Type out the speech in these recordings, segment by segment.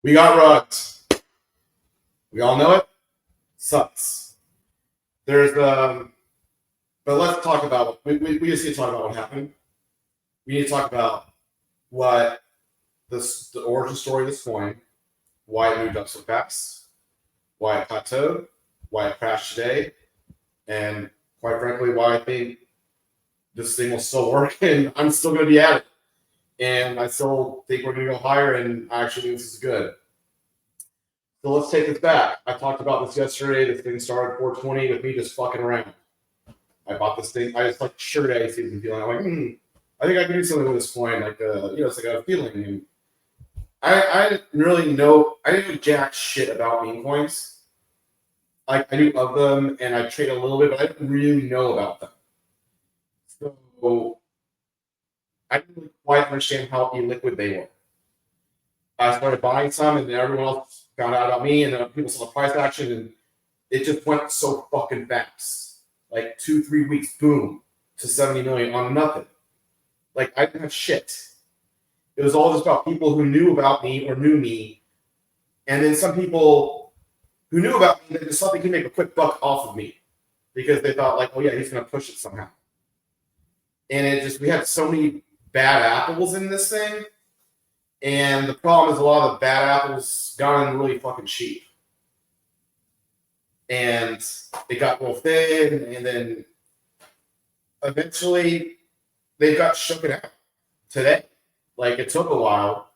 We got rugged. We all know it. Sucks. There's but let's talk about we just need to talk about what happened. We need to talk about what the origin story of this coin, why it moved up so fast, why it plateaued, why it crashed today, and quite frankly, why I think this thing will still work and I'm still going to be at it. And I still think we're going to go higher, and I actually think this is good. So let's take this back. I talked about this yesterday. This thing started 420 with me just fucking around. I bought this thing. I just like sugar daddy season feeling. I'm like, I think I can do something with this coin. Like, it's like a feeling. And I didn't really know. I didn't know jack shit about meme coins. I knew of them, and I trade a little bit, but I didn't really know about them. So I didn't really quite understand how illiquid they were. I started buying some, and then everyone else found out about me, and then people saw the price action, and it just went so fucking fast. Like 2-3 weeks, boom, to 70 million on nothing. Like, I didn't have shit. It was all just about people who knew about me or knew me, and then some people who knew about me that just thought they could make a quick buck off of me because they thought, like, oh yeah, he's going to push it somehow. And we had so many bad apples in this thing. And the problem is a lot of the bad apples got in really fucking cheap. And it got real thin, and then eventually they got shooken out today. Like, it took a while.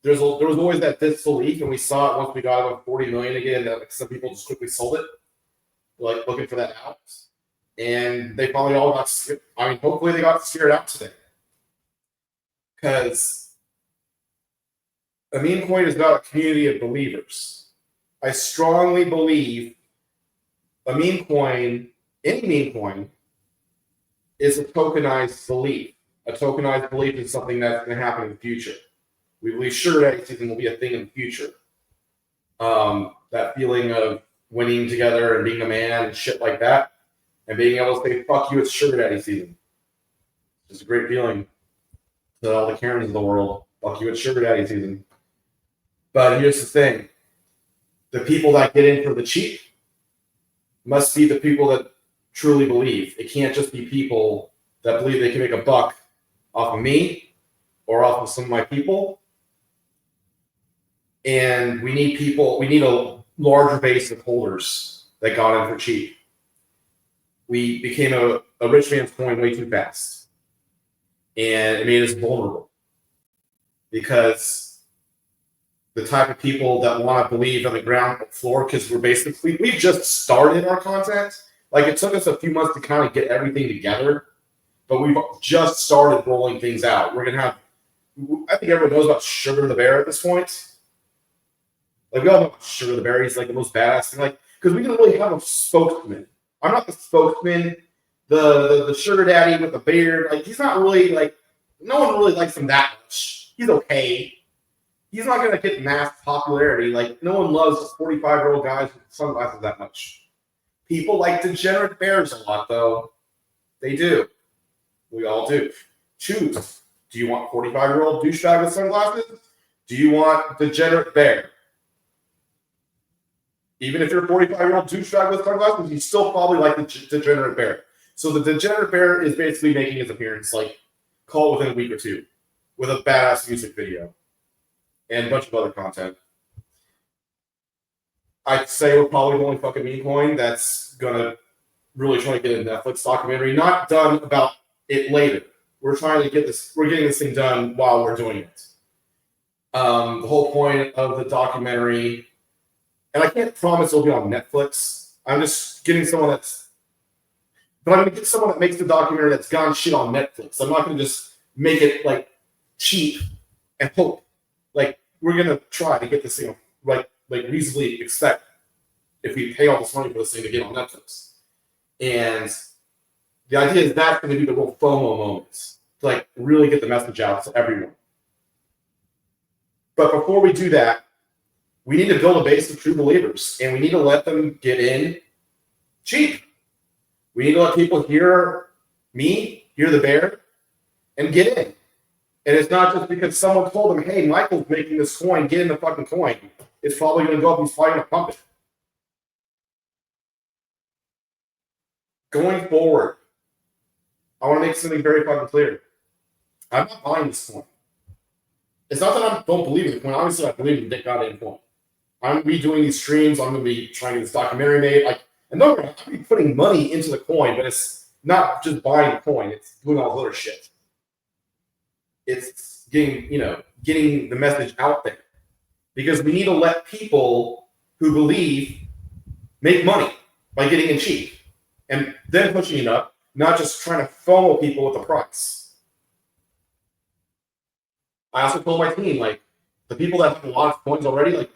There was always that disbelief, and we saw it once we got about 40 million again, that some people just quickly sold it, like looking for that out. And they probably all got scared. I mean, hopefully they got scared out today. Because a meme coin is about a community of believers. I strongly believe a meme coin, any meme coin, is a tokenized belief. A tokenized belief is something that's going to happen in the future. We believe sugar daddy season will be a thing in the future. That feeling of winning together and being a man and shit like that, and being able to say, fuck you, it's sugar daddy season. It's a great feeling to all the Karens of the world. Fuck you, it's sugar daddy season. But here's the thing. The people that get in for the cheap must be the people that truly believe. It can't just be people that believe they can make a buck off of me or off of some of my people. And we need a larger base of holders that got in for cheap. We became a rich man's coin way too fast. And it made us vulnerable. Because the type of people that want to believe on the ground floor, because we've just started our content. Like, it took us a few months to kind of get everything together, but we've just started rolling things out. We're going to have, I think everyone knows about Sugar the Bear at this point. Like, we all know about Sugar the Bear. He's like the most badass thing. Like, because we didn't really have a spokesman. I'm not the spokesman. The sugar daddy with the beard. Like, he's not really, like, no one really likes him that much. He's okay. He's not going to get mass popularity. Like, no one loves 45-year-old guys with sunglasses that much. People like degenerate bears a lot, though. They do. We all do. Choose. Do you want 45-year-old douchebag with sunglasses? Do you want degenerate bear? Even if you're a 45-year-old douchebag with sunglasses, you still probably like the degenerate bear. So the degenerate bear is basically making his appearance, like, call it within a week or two, with a badass music video and a bunch of other content. I'd say we're probably the only fucking meme coin that's gonna really try to get a Netflix documentary, not done about it later. We're trying to get this. We're getting this thing done while we're doing it. The whole point of the documentary, and I can't promise it'll be on Netflix. I'm just getting someone but I'm gonna get someone that makes the documentary that's gone shit on Netflix. I'm not gonna just make it like cheap and hope. Like, we're gonna try to get this thing like reasonably expect if we pay all this money for this thing to get on Netflix. And the idea is that's going to be the real FOMO moments to, like, really get the message out to everyone. But before we do that, we need to build a base of true believers, and we need to let them get in cheap. We need to let people hear me, hear the bear, and get in. And it's not just because someone told him, hey, Michael's making this coin, get in the fucking coin. It's probably going to go up, he's probably going to pump it. Going forward, I want to make something very fucking clear. I'm not buying this coin. It's not that I don't believe in the coin. Obviously, I believe in the goddamn coin. I'm going to be doing these streams. I'm going to be trying to get this documentary made. And don't worry, I'm going to be putting money into the coin, but it's not just buying the coin. It's doing all this other shit. It's getting the message out there. Because we need to let people who believe make money by getting in cheap. And then pushing it up, not just trying to FOMO people with the price. I also told my team, the people that have a lot of coins already,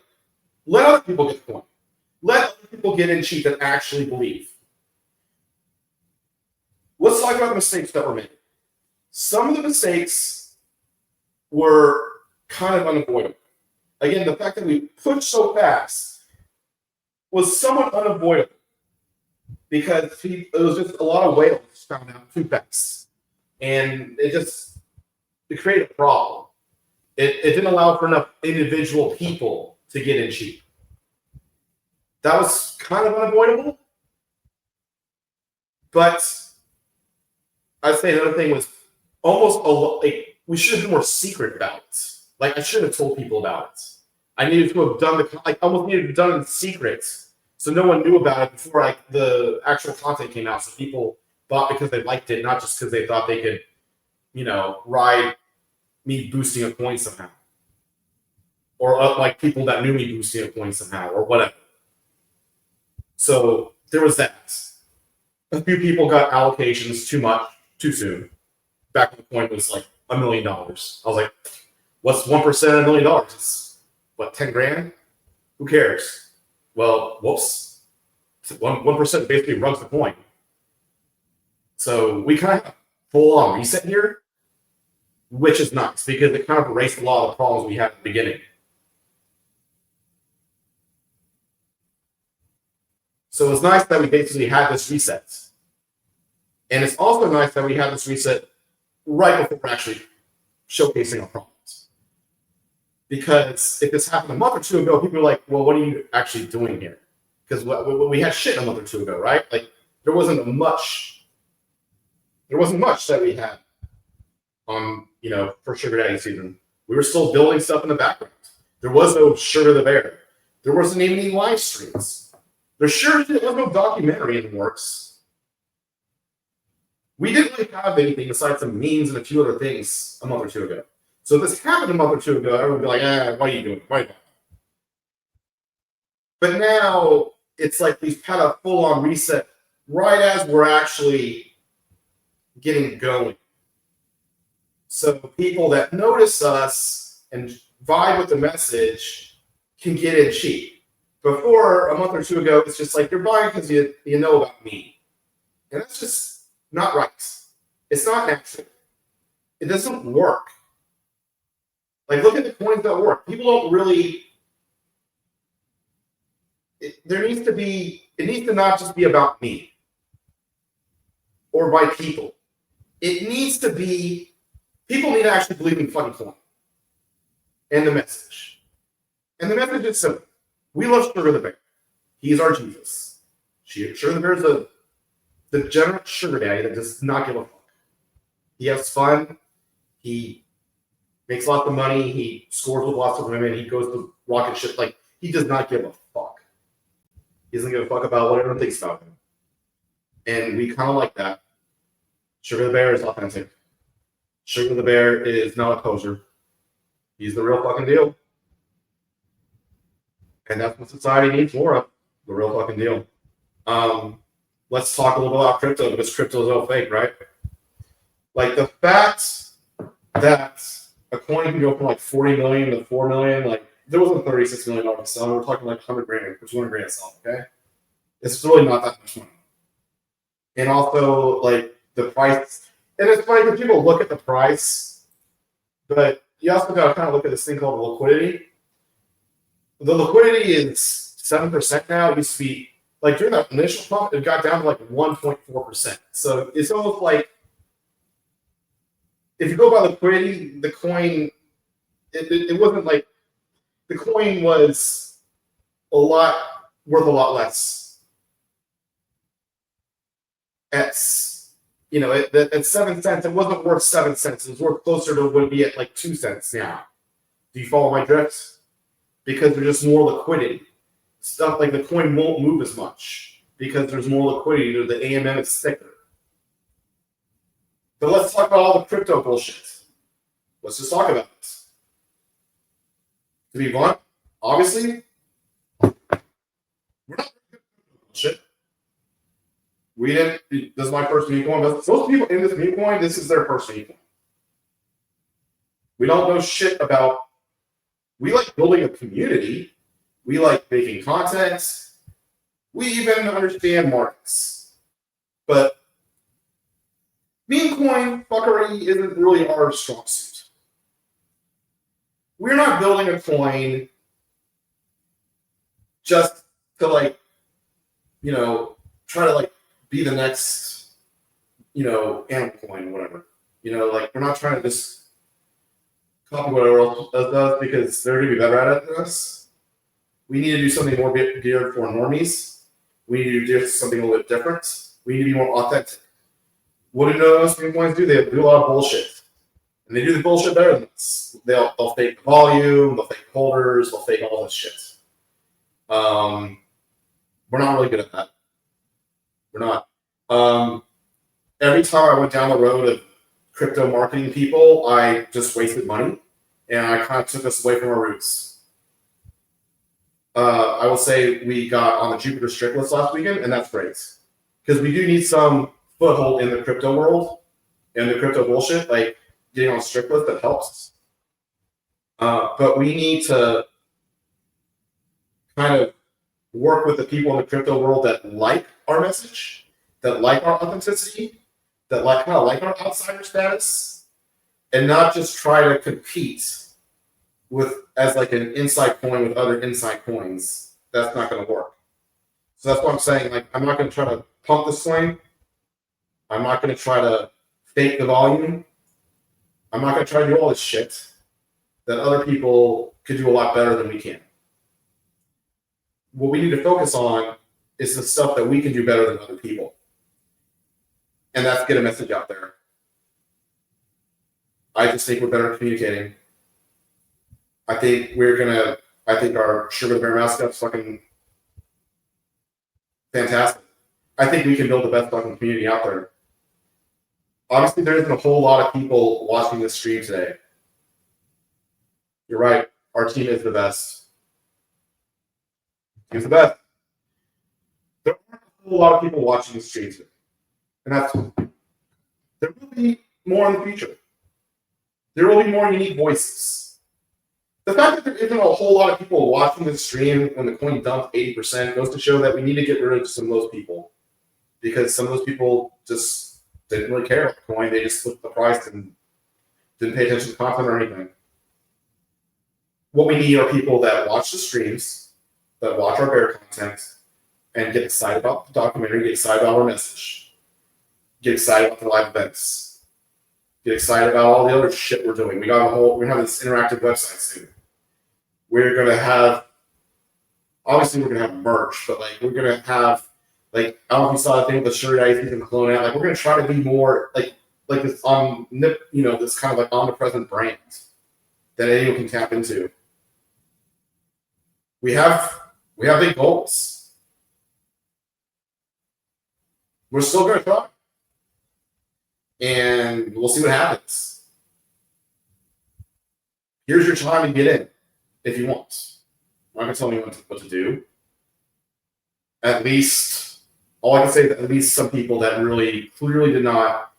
let other people get the coin. Let other people get in cheap that actually believe. Let's talk about the mistakes that were made. Some of the mistakes were kind of unavoidable. Again, the fact that we pushed so fast was somewhat unavoidable because it was just a lot of whales found out too fast. And it created a problem. It didn't allow for enough individual people to get in cheap. That was kind of unavoidable. But I'd say another thing was almost we should have been more secret about it. I should have told people about it. I needed to have done almost needed to have done it in secret, so no one knew about it before the actual content came out. So people bought because they liked it, not just because they thought they could, ride me boosting a coin somehow, or people that knew me boosting a coin somehow, or whatever. So there was that. A few people got allocations too soon. Back when the coin was $1 million. I was like, what's 1% of $1 million? It's what, 10 grand? Who cares? Well, whoops. 1% basically runs the coin. So we kind of full on reset here, which is nice because it kind of erased a lot of the problems we had at the beginning. So it's nice that we basically had this reset. And it's also nice that we had this reset right before we're actually showcasing our problems. Because if this happened a month or two ago, people are like, well, what are you actually doing here? Because we had shit a month or two ago, right? There wasn't much that we had for Sugar Daddy season. We were still building stuff in the background. There was no Sugar the Bear. There wasn't even any live streams. There was no documentary in the works. We didn't really have anything besides some memes and a few other things a month or two ago. So if this happened a month or two ago, everyone would be like, what are you doing? Why not? But now it's like we've had a full-on reset right as we're actually getting going. So people that notice us and vibe with the message can get in cheap. Before, a month or two ago, it's just you're buying because you know about me. And that's just not right. It's not natural. It doesn't work. Look at the coins that work. People don't really... It needs to not just be about me or my people. It needs to be... People need to actually believe in fucking coin and the message. And the message is simple. We love Sugar the Bear. He's our Jesus. Sugar the Bear is the degenerate sugar daddy that does not give a fuck. He has fun. He makes lots of money. He scores with lots of women. He goes to rocket ship. He does not give a fuck. He doesn't give a fuck about what everyone thinks about him. And we kind of like that. Sugar the Bear is authentic. Sugar the Bear is not a poser. He's the real fucking deal. And that's what society needs more of. The real fucking deal. Let's talk a little bit about crypto because crypto is all fake, right? The fact that a coin can go from 40 million to 4 million, there wasn't $36 million sell. We're talking 100 grand or 200 grand sell, okay? It's really not that much money. And also, the price, and it's funny because people look at the price, but you also got to kind of look at this thing called liquidity. The liquidity is 7% now. It used to be during that initial pump, it got down to 1.4%. So it's almost if you go by liquidity, the coin, it wasn't like the coin was worth a lot less. At 7 cents, it wasn't worth 7 cents. It was worth closer to what would be at like 2 cents now. Do you follow my drift? Because there's just more liquidity. Stuff like the coin won't move as much because there's more liquidity. The AMM is thicker. But let's talk about all the crypto bullshit. Let's just talk about this. To be blunt, obviously, we're not bullshit. We didn't. This is my first meme coin. Most people in this meme coin, this is their first meme coin. We don't know shit about. We like building a community. We like making content. We even understand markets. But meme coin fuckery isn't really our strong suit. We're not building a coin just to try to be the next, animal coin or whatever. We're not trying to just copy whatever else does because they're going to be better at it than us. We need to do something more geared for normies. We need to do something a little bit different. We need to be more authentic. What do most meme coins do? They do a lot of bullshit. And they do the bullshit better than us. They'll fake the volume, they'll fake holders, they'll fake all this shit. We're not really good at that. We're not. Every time I went down the road of crypto marketing people, I just wasted money, and I kind of took us away from our roots. I will say we got on the Jupiter strict list last weekend, and that's great. Because we do need some foothold in the crypto world and the crypto bullshit, like getting on strict list that helps. But we need to kind of work with the people in the crypto world that like our message, that like our authenticity, that kind of like our outsider status, and not just try to compete as an inside coin with other inside coins. That's not going to work. So that's what I'm saying. I'm not going to try to pump the swing. I'm not going to try to fake the volume. I'm not going to try to do all this shit that other people could do a lot better than we can. What we need to focus on is the stuff that we can do better than other people. And that's get a message out there. I just think we're better at communicating. I think our Sugar the Bear mascot's fucking fantastic. I think we can build the best fucking community out there. Obviously, there isn't a whole lot of people watching this stream today. You're right. Our team is the best. He's the best. There aren't a whole lot of people watching this stream today. And there will be more in the future. There will be more unique voices. The fact that there isn't a whole lot of people watching this stream when the coin dumped 80% goes to show that we need to get rid of some of those people. Because some of those people just didn't really care about the coin. They just flipped the price and didn't pay attention to content or anything. What we need are people that watch the streams, that watch our bear content, and get excited about the documentary, get excited about our message, get excited about the live events, get excited about all the other shit we're doing. We're gonna have this interactive website soon. We're gonna have, obviously we're gonna have merch, but we're gonna have, I don't know if you saw the thing with the shirt I used and clone out. We're gonna try to be more like this this kind of omnipresent brand that anyone can tap into. We have big goals. We're still gonna try. And we'll see what happens. Here's your time to get in if you want. I'm not going to tell anyone what to do. At least, all I can say is at least some people that really clearly did not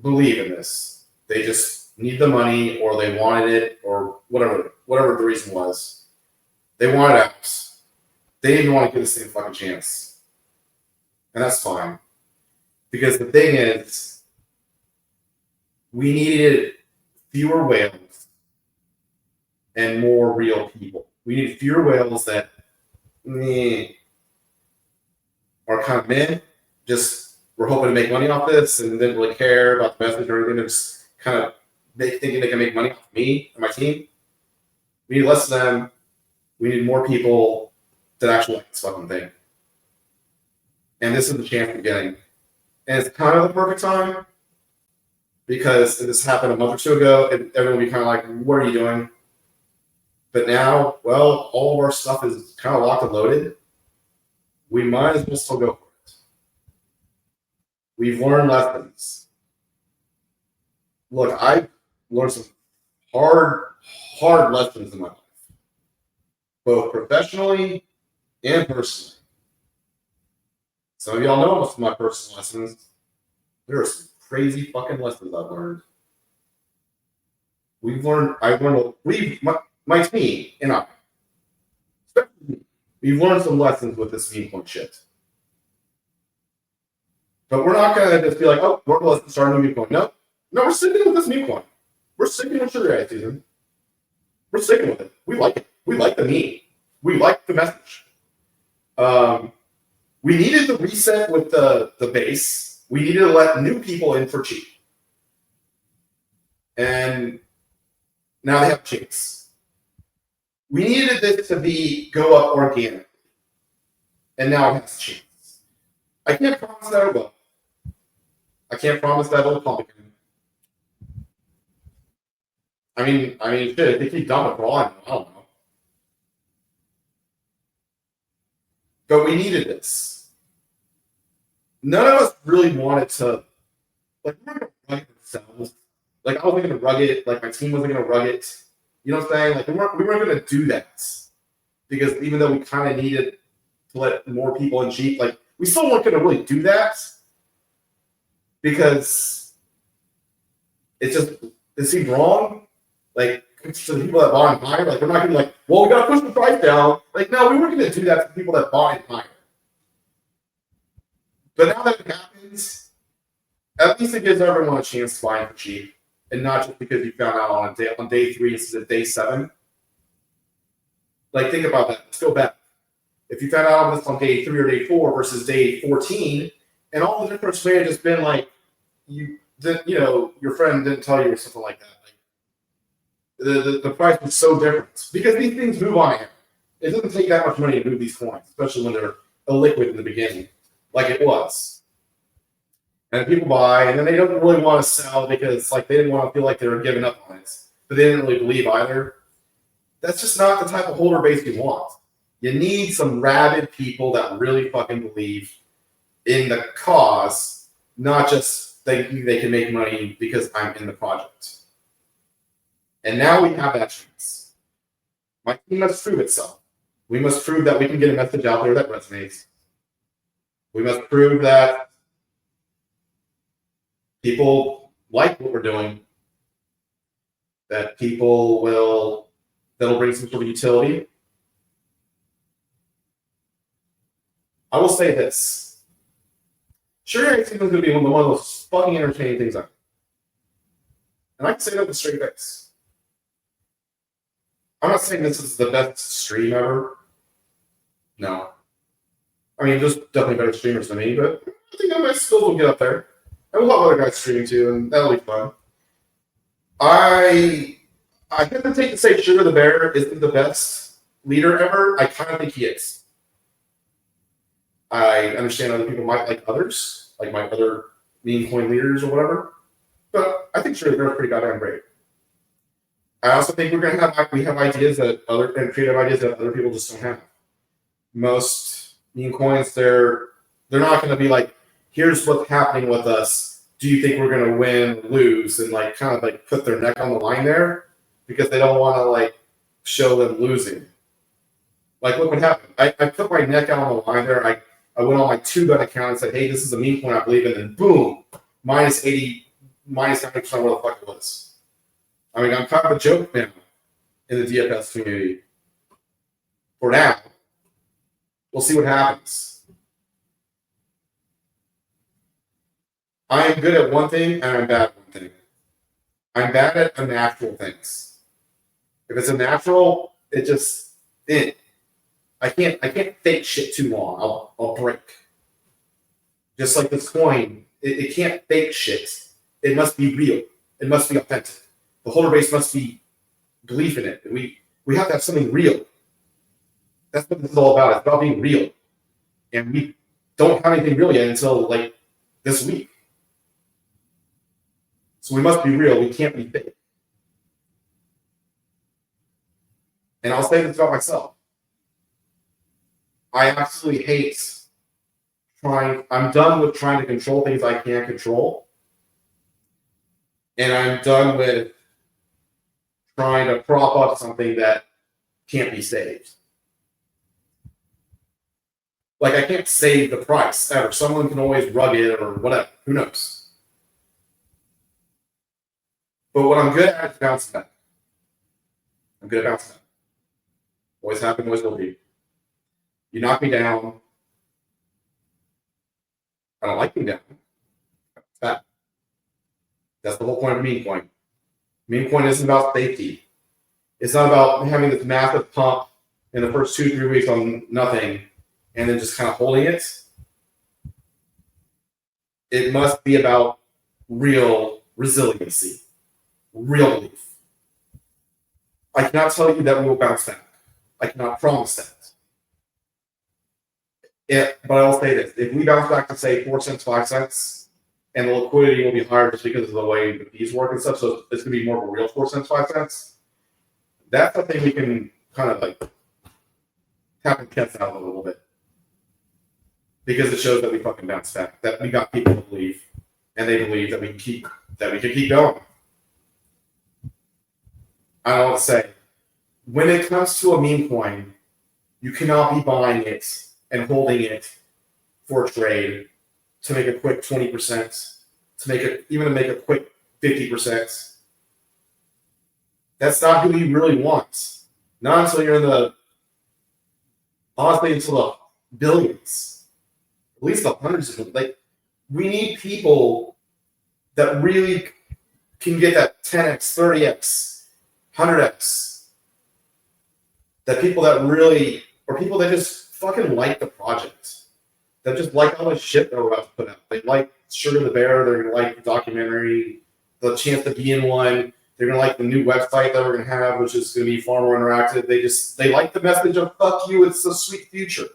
believe in this. They just need the money or they wanted it or whatever the reason was. They wanted out. They didn't want to give this thing a fucking chance. And that's fine. Because the thing is, we needed fewer whales and more real people. We need fewer whales that are kind of men, just we're hoping to make money off this and didn't really care about the message or anything. They're just kind of thinking they can make money off me and my team. We need less of them. We need more people that actually like this fucking thing. And this is the chance we're getting. And it's kind of the perfect time because this happened a month or two ago, and everyone would be kind of like, what are you doing? But now, well, all of our stuff is kind of locked and loaded. We might as well still go for it. We've learned lessons. Look, I've learned some hard lessons in my life, both professionally and personally. Some of y'all know most of my personal lessons. There are some crazy fucking lessons I've learned. My team and I, especially me, we've learned some lessons with this meme coin shit. But we're not going to just be like, oh, let's start a new meme coin. No, we're sticking with this meme coin. We're sticking with Sugar Ray season. We're sticking with it. We like it. We like the meme. We like the message. We needed the reset with the base. We needed to let new people in for cheap. And now they have cheats. We needed this to go up organically. And now it has cheats. I can't promise that it will. I can't promise that it'll pump again. I mean, shit, if they keep dumping for all I don't know. But we needed this. None of us really wanted to, like, we weren't going to rug it ourselves. Like, I wasn't going to rug it. Like, my team wasn't going to rug it. You know what I'm saying? Like, we weren't going to do that. Because even though we kind of needed to let more people in cheap, like, we still weren't going to really do that. Because it seemed wrong. Like, to the people that bought in higher, like, we're not going to be like, well, we got to push the price down. Like, no, we weren't going to do that to the people that bought in higher. But now that it happens, at least it gives everyone a chance to buy in for cheap. And not just because you found out on day 3 instead of day 7. Like, think about that. Let's go back. If you found out on this on day 3 or day 4 versus day 14, and all the difference may have just been like, your friend didn't tell you or something like that. The price was so different because these things move on air. It doesn't take that much money to move these coins, especially when they're illiquid in the beginning, like it was. And people buy, and then they don't really want to sell because like they didn't want to feel like they were giving up on it, but they didn't really believe either. That's just not the type of holder base you want. You need some rabid people that really fucking believe in the cause, not just thinking they can make money because I'm in the project. And now we have that chance. My team must prove itself. We must prove that we can get a message out there that resonates. We must prove that people like what we're doing, that that'll bring some sort of utility. I will say this. Sugar Ray Season is going to be one of the most fucking entertaining things ever. And I can say that with a straight face. I'm not saying this is the best stream ever. No. I mean, there's definitely better streamers than me, but I think that my skills will get up there. And we'll have other guys streaming too, and that'll be fun. I hesitate to say Sugar the Bear isn't the best leader ever. I kind of think he is. I understand other people might like others, like my other meme coin leaders or whatever, but I think Sugar the Bear is pretty goddamn great. I also think we have ideas and creative ideas that other people just don't have. Most meme coins, they're not going to be like, here's what's happening with us. Do you think we're going to win or lose? And like kind of like put their neck on the line there because they don't want to like show them losing. Like look what happened. I put my neck out on the line there. I went on my 2-gun account and said, hey, this is a meme coin I believe in. And boom, minus 80, minus 90% what the fuck it was. I mean, I'm kind of a joke now in the DFS community. For now, we'll see what happens. I am good at one thing and I'm bad at one thing. I'm bad at unnatural things. If it's a natural, I can't fake shit too long. I'll break. Just like this coin, it can't fake shit. It must be real. It must be authentic. The holder base must be belief in it. We have to have something real. That's what this is all about. It's about being real. And we don't have anything real yet until like this week. So we must be real. We can't be fake. And I'll say this about myself. I absolutely hate I'm done with trying to control things I can't control. And I'm done with trying to prop up something that can't be saved. Like, I can't save the price ever. Someone can always rug it or whatever. Who knows? But what I'm good at is bouncing back. I'm good at bouncing back. Always have been, always will be. You knock me down. I don't like being down. That's the whole point of meme coin. Meme coin isn't about safety. It's not about having this massive pump in the first 2-3 weeks on nothing and then just kind of holding it. It must be about real resiliency, real belief. I cannot tell you that we will bounce back. I cannot promise that. But I will say this. If we bounce back to, say, 4 cents, 5 cents, and the liquidity will be higher just because of the way the fees work and stuff, so it's going to be more of a real 4 cents, 5 cents, that's something we can kind of like tap the cats out a little bit. Because it shows that we fucking bounced back, that we got people to believe, and they believe that we can keep going. I don't know what to say. When it comes to a meme coin, you cannot be buying it and holding it for a trade to make a quick 20%, even to make a quick 50%. That's not who you really want. Not until you're in until the billions. At least the hundreds of them. Like, we need people that really can get that 10x, 30x, 100x. That people that really, or people that just fucking like the project. That just like all the shit they're about to put out. They like Sugar the Bear, they're going to like the documentary, the chance to be in one. They're going to like the new website that we're going to have, which is going to be far more interactive. They like the message of, fuck you, it's a sweet future.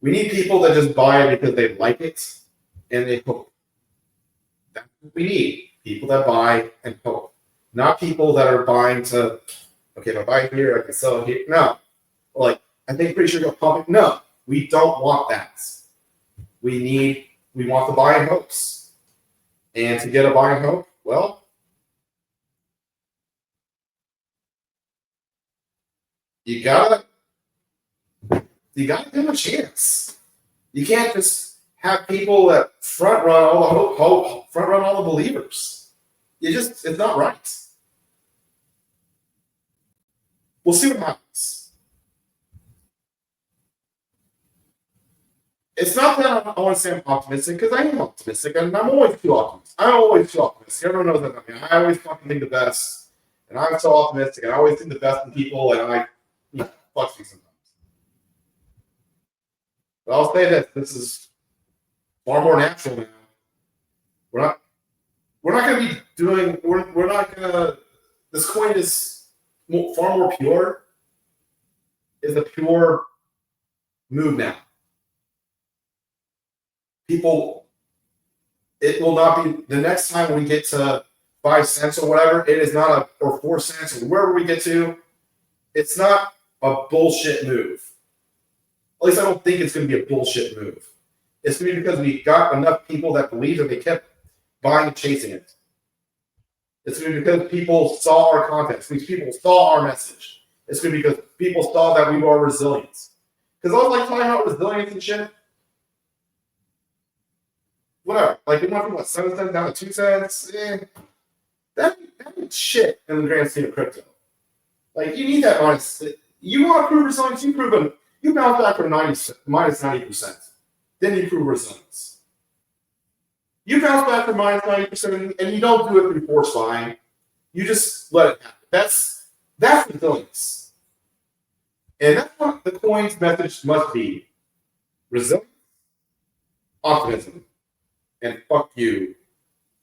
We need people that just buy it because they like it and they hope. That's what we need. People that buy and hope. Not people that are buying to, okay, if I buy here, I can sell it here. No. Like, I think pretty sure you'll pump it. No, we don't want that. We want the buy and hopes. And to get a buy and hope, well, you gotta give them a chance. You can't just have people that front run all the hope, front run all the believers. It's not right. We'll see what happens. It's not that I want to say I'm optimistic, because I am optimistic, and I'm always too optimistic. Everyone knows that about me. I always fucking think the best, and I'm so optimistic, and I always think the best in people, and I fuck me sometimes. But I'll say this is far more natural now. We're not going to be doing. We're not going to. This coin is far more pure. Is a pure move now. People, it will not be the next time we get to 5 cents or whatever. It is not or 4 cents or wherever we get to. It's not a bullshit move. At least I don't think it's going to be a bullshit move. It's going to be because we got enough people that believe and they kept buying and chasing it. It's going to be because people saw our content. These people saw our message. It's going to be because people saw that we were resilient. Because I was like talking about resilience and shit. Whatever. Like, we went from 7 cents down to 2 cents. That ain't shit in the grand scheme of crypto. Like, you need that minus. You want to prove resilience, you prove it. You bounce back from minus 90%. Then you prove resilience. You bounce back from minus 90% and you don't do it through force buying. You just let it happen. That's resilience. And that's what the coin's message must be. Resilience, optimism, and fuck you.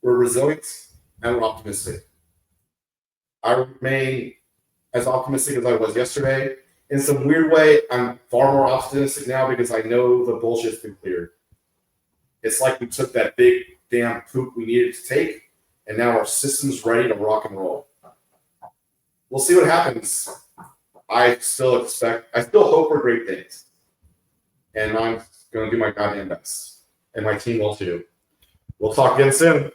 We're resilient and we're optimistic. I remain as optimistic as I was yesterday. In some weird way, I'm far more optimistic now because I know the bullshit's been cleared. It's like we took that big damn poop we needed to take, and now our system's ready to rock and roll. We'll see what happens. I still hope for great things. And I'm going to do my goddamn best. And my team will too. We'll talk again soon.